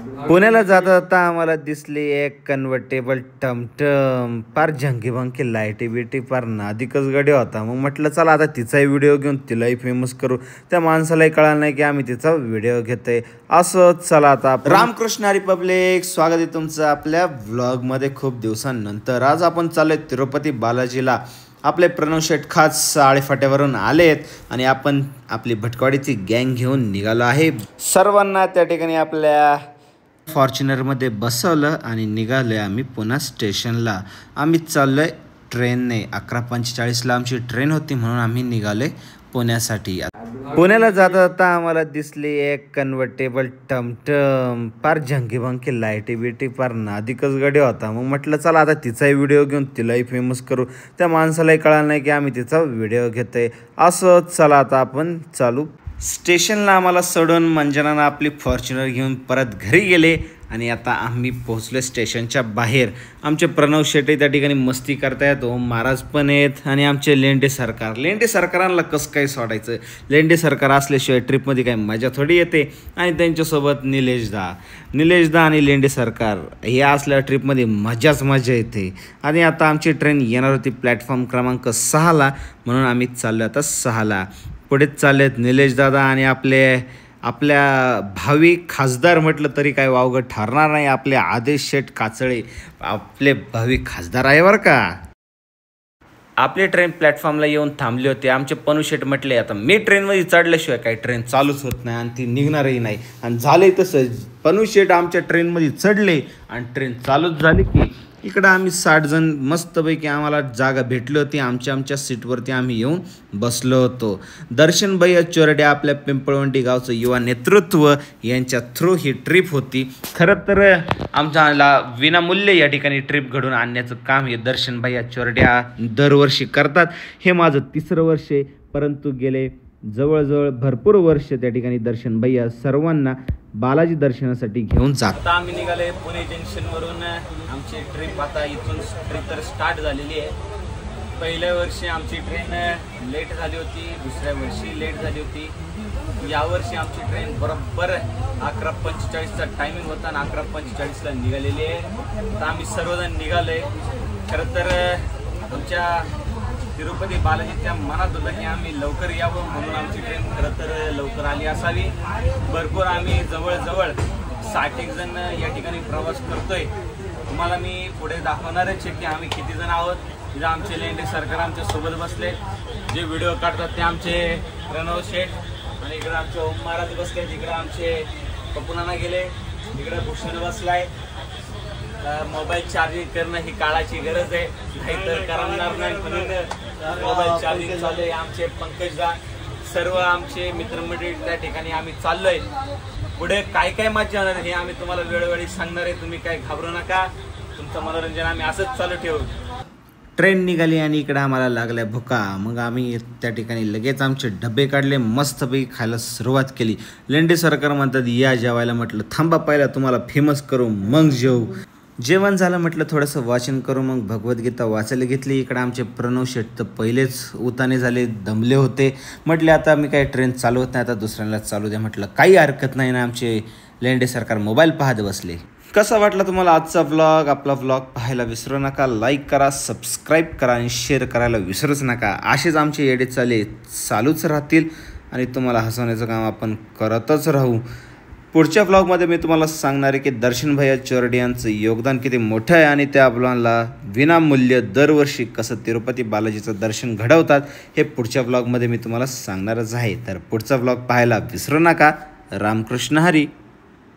पुण्याला जाता जाता आम्हाला दिसली एक कन्व्हर्टेबल टमटम, फार झंकी लाईटी बिटी, फार नादिकच गडी होता. मग म्हटलं चला आता तिचाही व्हिडिओ घेऊन तिलाही फेमस करू. त्या माणसालाही कळालं नाही की आम्ही तिचा व्हिडिओ घेतोय. असंच चला आता रामकृष्ण हरी पब्लिक, स्वागत आहे तुमचं आपल्या व्लॉगमध्ये. खूप दिवसांनंतर आज आपण चाललोय तिरुपती बालाजीला. आपले प्रणव शेठ खास आळेफाट्यावरून आलेत आणि आपण आपली भटकवाडीची गँग घेऊन निघालो आहे. सर्वांना त्या ठिकाणी आपल्या फॉर्च्युनरमध्ये बसवलं आणि निघालो आहे आम्ही पुणे स्टेशनला. आम्ही चाललो आहे ट्रेनने. 11:45ला आमची ट्रेन होती म्हणून आम्ही निघालो आहे पुण्यासाठी. पुण्याला जाता जाता आम्हाला दिसली एक कन्व्हर्टेबल टमटम, फार झंकी लाईटी बिटी, फार नादिकच गडी होता. मग म्हटलं चला आता तिचाही व्हिडिओ घेऊन तिलाही फेमस करू. त्या माणसालाही कळालं नाही की आम्ही तिचा व्हिडिओ घेतोय. असंच चला आता आपण चालू. स्टेशनला आम्हाला सोडून मंजनानं आपली फॉर्च्युनर घेऊन परत घरी गेले आणि आता आम्ही पोहोचलो स्टेशनच्या बाहेर. आमचे प्रणव शेट्टी त्या ठिकाणी मस्ती करतायत, ओम महाराज पण आहेत आणि आमचे लेंडे सरकारांना कसं काय सोडायचं. लेंडे सरकार असल्याशिवाय ट्रिपमध्ये काही मजा थोडी येते. आणि त्यांच्यासोबत निलेश दा आणि लेंडे सरकार हे असल्या ट्रिपमध्ये मजा येते. आणि आता आमची ट्रेन येणार होती प्लॅटफॉर्म क्रमांक 6ला, म्हणून आम्ही चाललो आता 6ला. पुढेच चाललेत निलेश दादा आणि आपल्या भावी खासदार म्हटलं तरी काय वावगं ठरणार नाही, आपले आदेश शेठ काचळे आपले भावी खासदार आहे बरं का. आपली ट्रेन प्लॅटफॉर्मला येऊन थांबली होती. आमचे पनू शेठ म्हटले आता मी ट्रेनमध्ये चढल्याशिवाय काही ट्रेन चालूच होत नाही आणि ती निघणारही नाही. आणि झाले तसं, पनू शेठ आमच्या ट्रेनमध्ये चढले आणि ट्रेन चालूच झाली की इकडं आम्ही 60 जण मस्तपैकी आम्हाला जागा भेटली होती. आमच्या सीटवरती आम्ही येऊन बसलो होतो. दर्शन भैया चोरडे आपल्या पिंपळवंडी गावचं युवा नेतृत्व यांच्या थ्रू ही ट्रिप होती. खरं तर आमच्याला विनामूल्य या ठिकाणी ट्रिप घडून आणण्याचं काम हे दर्शन भैया चोरड्या दरवर्षी करतात. हे माझं 3रं वर्ष आहे, परंतु गेले जवळजवळ भरपूर वर्ष त्या ठिकाणी दर्शन भैया सर्वांना बालाजी दर्शनासाठी घेऊन जात. आता आम्ही निघाले पुणे जंक्शनवरून. आमची ट्रिप आता इथून ट्रिप तर स्टार्ट झालेली आहे. पहिल्या वर्षी आमची ट्रेन लेट झाली होती, दुसऱ्या वर्षी लेट झाली होती. यावर्षी आमची ट्रेन बरोबर 11:45चा टायमिंग होता आणि 11:45ला निघालेली आहे. तर आम्ही सर्वजण निघाले. खरं तर आमच्या तिरुपती बालाजीच्या मनात होतं की आम्ही लवकर यावं, म्हणून आमची ट्रेन खरं तर लवकर आली असावी. भरपूर आम्ही जवळजवळ 60 जण या ठिकाणी प्रवास करतोय. तुम्हाला मी पुढे दाखवणारच आहे की आम्ही किती जण आहोत. तिथं आमचे लेंडे सरकार आमच्या सोबत बसले, जे व्हिडिओ काढतात ते आमचे प्रणव शेठ, आणि इकडे आमचे ओम महाराज बसले, तिकडे आमचे पपुनाना गेले, इकडे भूषण बसलाय. मोबाईल चार्जिंग करणं ही काळाची गरज आहे, नाहीतर करणार नाही, म्हणून मोबाईल चार्जिंग चालू आहे. आमचे पंकजदा, सर्व आमचे मित्रमंडळी त्या ठिकाणी आम्ही चाललोय. पुढे काय मजा होणार हे आम्ही तुम्हाला वेळोवेळी सांगणार आहे. तुम्ही काय घाबरू नका, तुमचं मनोरंजन आम्ही असंच चालू ठेवू. ट्रेन निघाली आणि इकडं आम्हाला लागल्या भुका. मग आम्ही त्या ठिकाणी लगेच आमचे डबे काढले, मस्तपैकी खायला सुरुवात केली. लेंडे सरकार म्हणतात या जेवायला. म्हटलं थांबा, पहिला तुम्हाला फेमस करू मग जेवू. जेवण झालं, म्हटलं थोडंसं वाचन करू, मग भगवद्गीता वाचायला घेतली. इकडं आमचे प्रणव शेठ तर पहिलेच उताने झाले, दमले होते. म्हटले आता मी काही ट्रेन चालू होत नाही, आता दुसऱ्यांना चालू द्या. म्हटलं काही हरकत नाही ना. आमचे लेंडे सरकार मोबाईल पाहत बसले. कसा वाटला तुम्हाला आजचा व्लॉग? आपला व्लॉग पाहायला विसरू नका, लाईक करा, सबस्क्राईब करा आणि शेअर करायला विसरूच नका. असेच आमचे येडे चालूच राहतील आणि तुम्हाला हसवण्याचं काम आपण करतच राहू. पुढच्या व्लॉगमध्ये मी तुम्हाला सांगणार आहे की दर्शन भैया चोरडे यांचं योगदान किती मोठं आहे आणि त्या व्लॉगला विनामूल्य दरवर्षी कसं तिरुपती बालाजीचं दर्शन घडवतात हे पुढच्या व्लॉगमध्ये मी तुम्हाला सांगणारच आहे. तर पुढचा व्लॉग पाहायला विसरू नका. रामकृष्ण हरी.